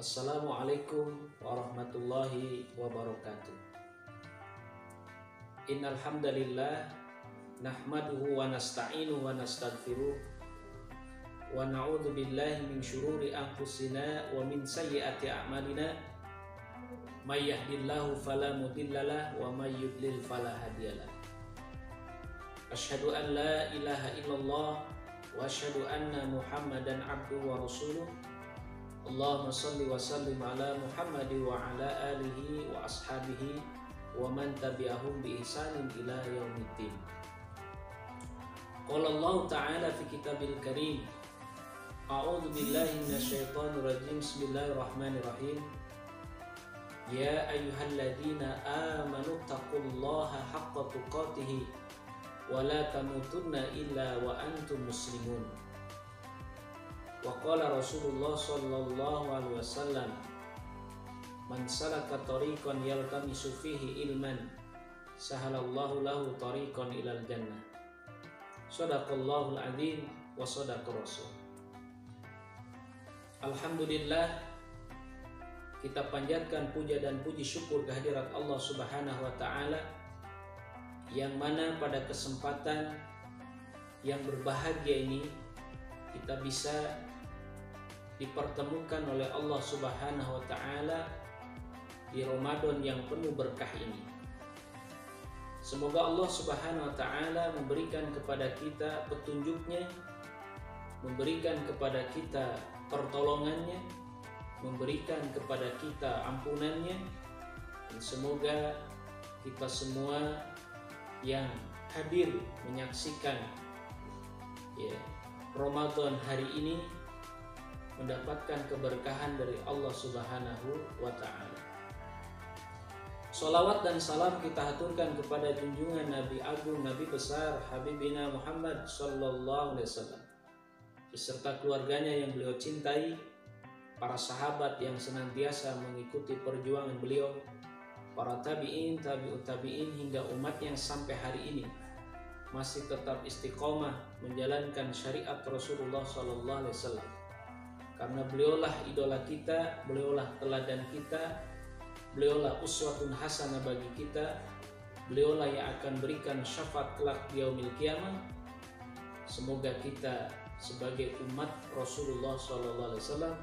Assalamualaikum warahmatullahi wabarakatuh. Innal hamdalillah nahmaduhu wa nasta'inuhu wa nastaghfiruh wa na'udzu billahi min syururi anfusina wa min sayyiati a'malina. May yahdihillahu fala mudhillalah wa may yudlil fala hadiyalah. Asyhadu an la ilaha illallah wa asyhadu anna Muhammadan abduhu wa rasuluh. Allahumma salli wa sallim ala Muhammad wa ala alihi wa ashabihi wa man tabi'ahum bi ihsanin ila yaumiddin. Qala Allah Ta'ala fi kitabil karim. A'udzu billahi minasyaitonir rajim. Bismillahirrahmanirrahim. Ya ayyuhalladzina amanu taqullaha haqqa tuqatih wa la tamutunna illa wa antum muslimun. Wa qala Rasulullah sallallahu alaihi wasallam, man salaka tariqan yaltamisu fihi ilman sahalallahu lahu tariqan ilal jannah. Shadaqallahul adzim wa shadaqa rasul. Alhamdulillah, kita panjatkan puja dan puji syukur kehadirat Allah Subhanahu wa taala, yang mana pada kesempatan yang berbahagia ini kita bisa dipertemukan oleh Allah Subhanahu wa taala di Ramadan yang penuh berkah ini. Semoga Allah Subhanahu wa taala memberikan kepada kita petunjuknya, memberikan kepada kita pertolongannya, memberikan kepada kita ampunannya, dan semoga kita semua yang hadir menyaksikan Ramadan hari ini mendapatkan keberkahan dari Allah Subhanahu wa taala. Shalawat dan salam kita haturkan kepada junjungan Nabi Agung, Nabi besar Habibina Muhammad sallallahu alaihi wasallam, beserta keluarganya yang beliau cintai, para sahabat yang senantiasa mengikuti perjuangan beliau, para tabi'in, tabi'ut tabi'in, hingga umat yang sampai hari ini masih tetap istiqomah menjalankan syariat Rasulullah sallallahu alaihi wasallam. Karena beliaulah idola kita, beliaulah teladan kita, beliaulah uswatun hasanah bagi kita, beliaulah yang akan berikan syafaat kelak di yaumil qiyamah. Semoga kita sebagai umat Rasulullah sallallahu alaihi wasallam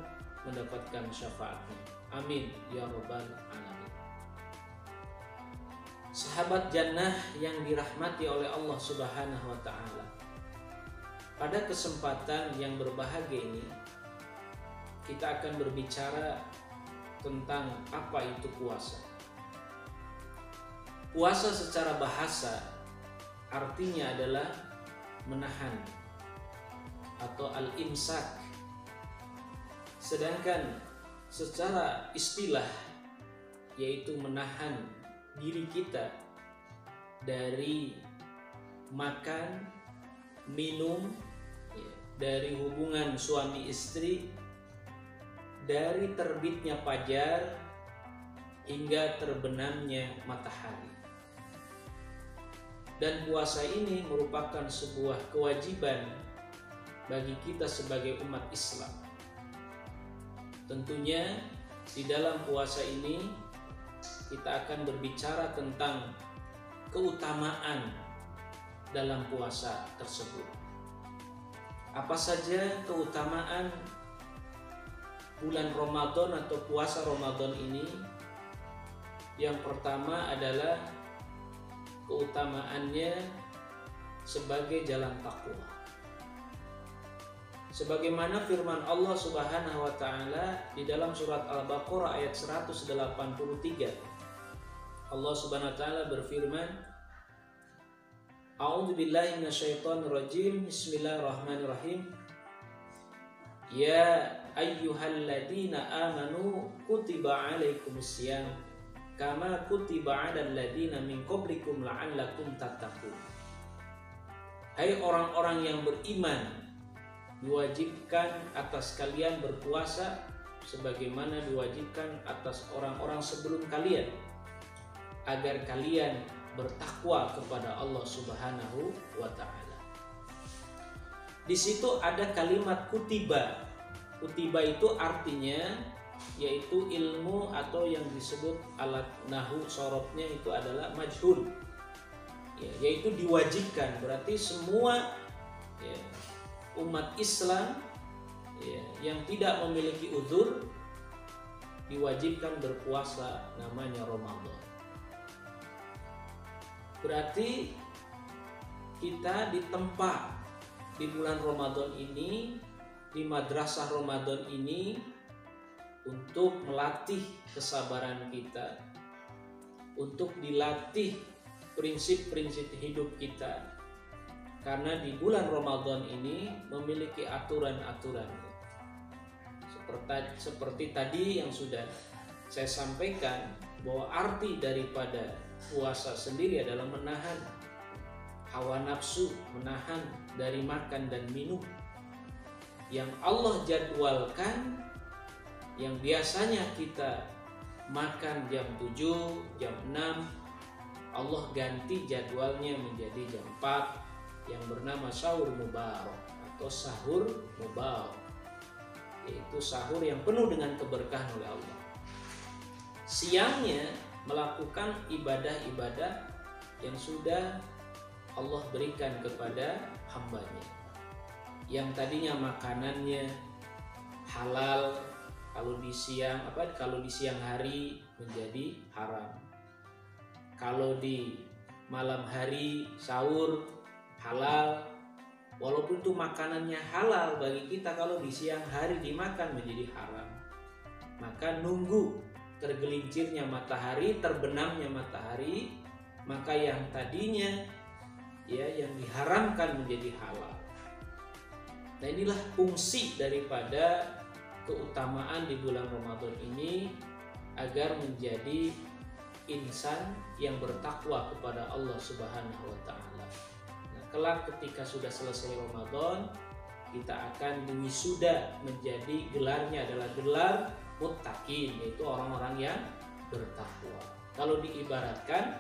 mendapatkan syafaatnya. Amin ya rabbal alamin. Sahabat jannah yang dirahmati oleh Allah Subhanahu wa taala, pada kesempatan yang berbahagia ini kita akan berbicara tentang apa itu puasa. Puasa secara bahasa artinya adalah menahan atau al-imsak. Sedangkan secara istilah yaitu menahan diri kita dari makan, minum, dari hubungan suami istri, dari terbitnya fajar hingga terbenamnya matahari. Dan puasa ini merupakan sebuah kewajiban bagi kita sebagai umat Islam. Tentunya di dalam puasa ini kita akan berbicara tentang keutamaan dalam puasa tersebut. Apa saja keutamaan bulan Ramadan atau puasa Ramadan ini? Yang pertama adalah keutamaannya sebagai jalan takwa. Sebagaimana firman Allah Subhanahu wa taala di dalam surat Al-Baqarah ayat 183. Allah Subhanahu wa taala berfirman, A'udzu billahi minasyaitonir rajim. Bismillahirrahmanirrahim. Ya ayyuhalladzina amanu kutiba alaikumusiyam kama kutiba 'alal ladzina min qablikum la'allakum tattaqun. Hai orang-orang yang beriman, diwajibkan atas kalian berpuasa sebagaimana diwajibkan atas orang-orang sebelum kalian, agar kalian bertakwa kepada Allah Subhanahu wa taala. Di situ ada kalimat kutiba. Kutiba itu artinya yaitu ilmu atau yang disebut alat nahu sorobnya itu adalah majhul, ya, yaitu diwajibkan. Berarti semua ya, umat Islam ya, yang tidak memiliki uzur diwajibkan berpuasa namanya Ramadan. Berarti kita ditempa di bulan Ramadan ini, di madrasah Ramadan ini, untuk melatih kesabaran kita, untuk dilatih prinsip-prinsip hidup kita. Karena di bulan Ramadan ini memiliki aturan-aturan. Seperti tadi yang sudah saya sampaikan, bahwa arti daripada puasa sendiri adalah menahan hawa nafsu, menahan dari makan dan minum yang Allah jadwalkan. Yang biasanya kita makan jam 7, jam 6, Allah ganti jadwalnya menjadi jam 4 yang bernama sahur mubarak atau sahur mubarak, yaitu sahur yang penuh dengan keberkahan oleh Allah. Siangnya melakukan ibadah-ibadah yang sudah Allah berikan kepada hambanya, yang tadinya makanannya halal, kalau di siang hari menjadi haram. Kalau di malam hari sahur halal, walaupun itu makanannya halal bagi kita, kalau di siang hari dimakan menjadi haram. Maka nunggu tergelincirnya matahari, terbenamnya matahari, maka yang tadinya ya yang diharamkan menjadi halal. Nah, inilah fungsi daripada keutamaan di bulan Ramadan ini, agar menjadi insan yang bertakwa kepada Allah Subhanahu wa taala. Nah, kelak ketika sudah selesai Ramadan, kita akan diwisuda, menjadi gelarnya adalah gelar muttaqin, yaitu orang-orang yang bertakwa. Kalau diibaratkan,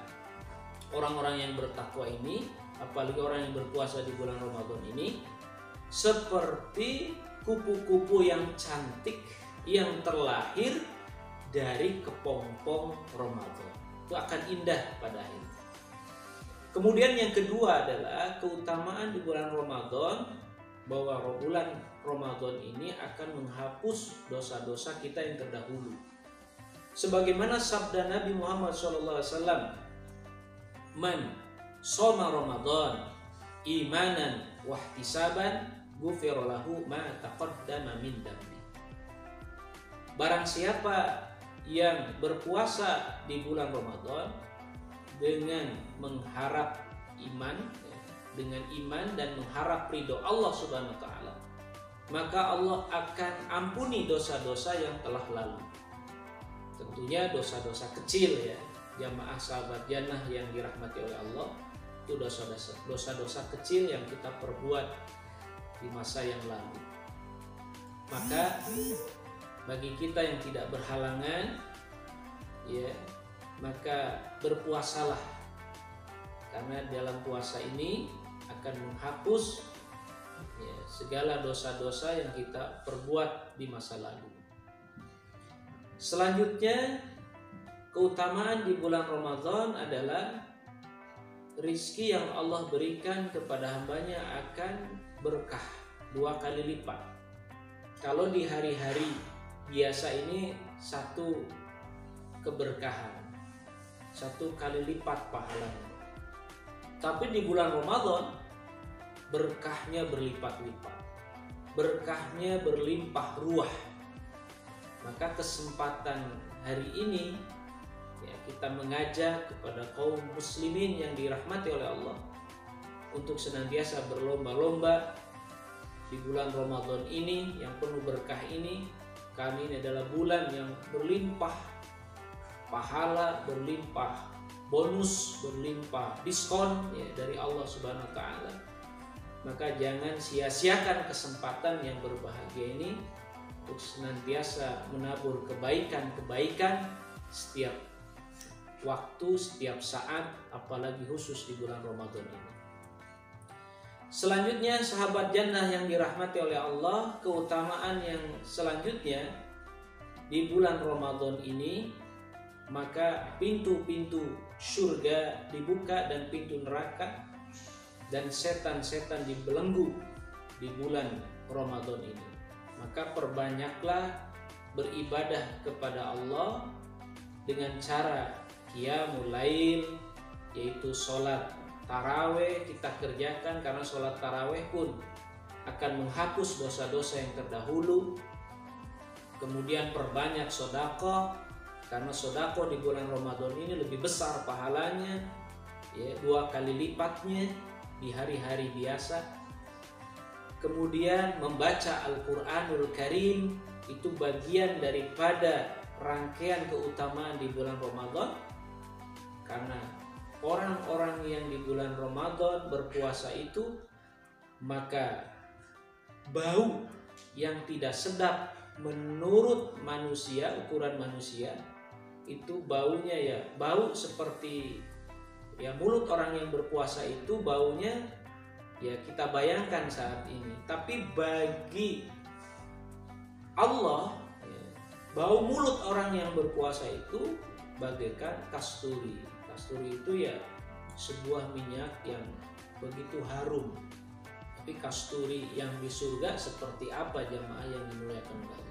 orang-orang yang bertakwa ini, apalagi orang yang berpuasa di bulan Ramadan ini, seperti kupu-kupu yang cantik yang terlahir dari kepompong Ramadan. Itu akan indah pada akhirnya. Kemudian yang kedua adalah keutamaan di bulan Ramadan, bahwa bulan Ramadan ini akan menghapus dosa-dosa kita yang terdahulu. Sebagaimana sabda Nabi Muhammad SAW, "Man shoma Ramadan imanan wahtisaban ghufira lahu ma taqaddama min dambi." Barang siapa yang berpuasa di bulan Ramadan dengan mengharap iman, dengan iman dan mengharap ridho Allah Subhanahu wa taala, maka Allah akan ampuni dosa-dosa yang telah lalu. Tentunya dosa-dosa kecil ya, jamaah sahabat jannah yang dirahmati oleh Allah, itu dosa-dosa kecil yang kita perbuat di masa yang lalu. Maka bagi kita yang tidak berhalangan ya, maka berpuasalah, karena dalam puasa ini akan menghapus ya, segala dosa-dosa yang kita perbuat di masa lalu. Selanjutnya, keutamaan di bulan Ramadan adalah rizki yang Allah berikan kepada hambanya akan berkah 2 kali lipat. Kalau di hari-hari biasa ini satu keberkahan, 1 kali lipat pahalanya. Tapi di bulan Ramadan berkahnya berlipat-lipat, berkahnya berlimpah ruah. Maka kesempatan hari ini ya, kita mengajak kepada kaum muslimin yang dirahmati oleh Allah untuk senantiasa berlomba-lomba di bulan Ramadan ini yang penuh berkah ini. Karena ini adalah bulan yang berlimpah pahala, berlimpah bonus, berlimpah diskon ya, dari Allah Subhanahu wa taala. Maka jangan sia-siakan kesempatan yang berbahagia ini untuk senantiasa menabur kebaikan-kebaikan setiap waktu, setiap saat, apalagi khusus di bulan Ramadan ini. Selanjutnya, sahabat jannah yang dirahmati oleh Allah, keutamaan yang selanjutnya di bulan Ramadan ini, maka pintu-pintu surga dibuka dan pintu neraka, dan setan-setan dibelenggu di bulan Ramadan ini. Maka perbanyaklah beribadah kepada Allah dengan cara qiyamul lail, yaitu sholat taraweh kita kerjakan, karena sholat taraweh pun akan menghapus dosa-dosa yang terdahulu. Kemudian perbanyak sedekah, karena sedekah di bulan Ramadan ini lebih besar pahalanya, ya, 2 kali lipatnya di hari-hari biasa. Kemudian membaca Al-Quranul Karim, itu bagian daripada rangkaian keutamaan di bulan Ramadan, karena orang-orang yang di bulan Ramadan berpuasa itu, maka bau yang tidak sedap menurut manusia, ukuran manusia, itu baunya ya bau seperti ya mulut orang yang berpuasa itu baunya ya kita bayangkan saat ini. Tapi bagi Allah, ya, bau mulut orang yang berpuasa itu bagaikan kasturi. Kasturi itu ya sebuah minyak yang begitu harum. Tapi kasturi yang di surga seperti apa jamaah yang dimuliakan oleh Allah?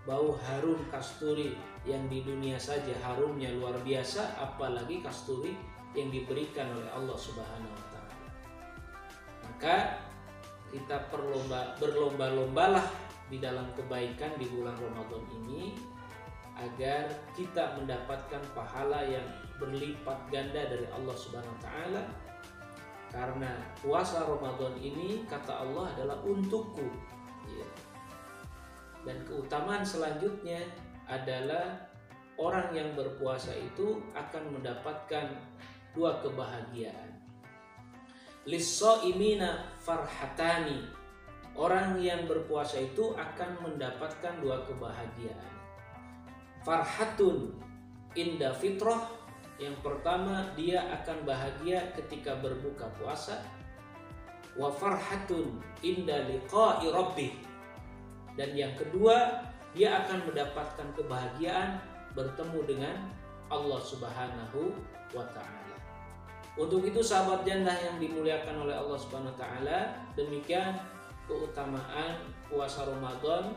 Bau harum kasturi yang di dunia saja harumnya luar biasa, apalagi kasturi yang diberikan oleh Allah Subhanahu wa taala. Maka kita berlomba-lombalah di dalam kebaikan di bulan Ramadan ini, agar kita mendapatkan pahala yang berlipat ganda dari Allah Subhanahu wa taala. Karena puasa Ramadan ini kata Allah adalah untukku, ya. Dan keutamaan selanjutnya adalah orang yang berpuasa itu akan mendapatkan 2 kebahagiaan. Lis-shaimina farhatani. Orang yang berpuasa itu akan mendapatkan 2 kebahagiaan. Farhatun inda fitrah. Yang pertama, dia akan bahagia ketika berbuka puasa. Wa farhatun inda liqa'i rabbih. Dan yang kedua, dia akan mendapatkan kebahagiaan bertemu dengan Allah Subhanahu wa taala. Untuk itu sahabat jannah yang dimuliakan oleh Allah Subhanahu wa taala, demikian keutamaan puasa Ramadan.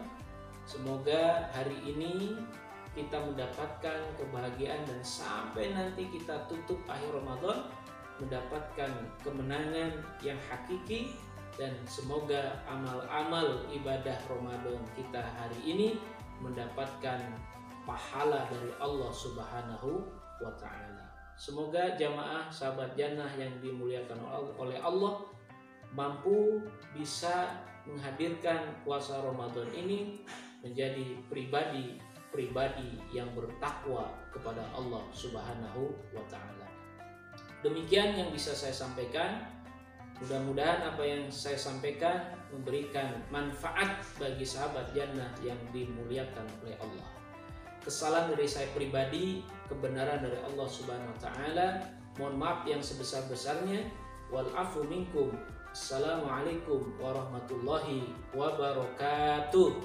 Semoga hari ini kita mendapatkan kebahagiaan dan sampai nanti kita tutup akhir Ramadan mendapatkan kemenangan yang hakiki. Dan semoga amal-amal ibadah Ramadan kita hari ini mendapatkan pahala dari Allah Subhanahu wa taala. Semoga jamaah sahabat jannah yang dimuliakan oleh Allah mampu bisa menghadirkan puasa Ramadan ini menjadi pribadi yang bertakwa kepada Allah Subhanahu wa taala. Demikian yang bisa saya sampaikan. Mudah-mudahan apa yang saya sampaikan memberikan manfaat bagi sahabat jannah yang dimuliakan oleh Allah. Kesalahan dari saya pribadi, kebenaran dari Allah Subhanahu wa taala. Mohon maaf yang sebesar-besarnya. Wal afu minkum. Assalamualaikum warahmatullahi wabarakatuh.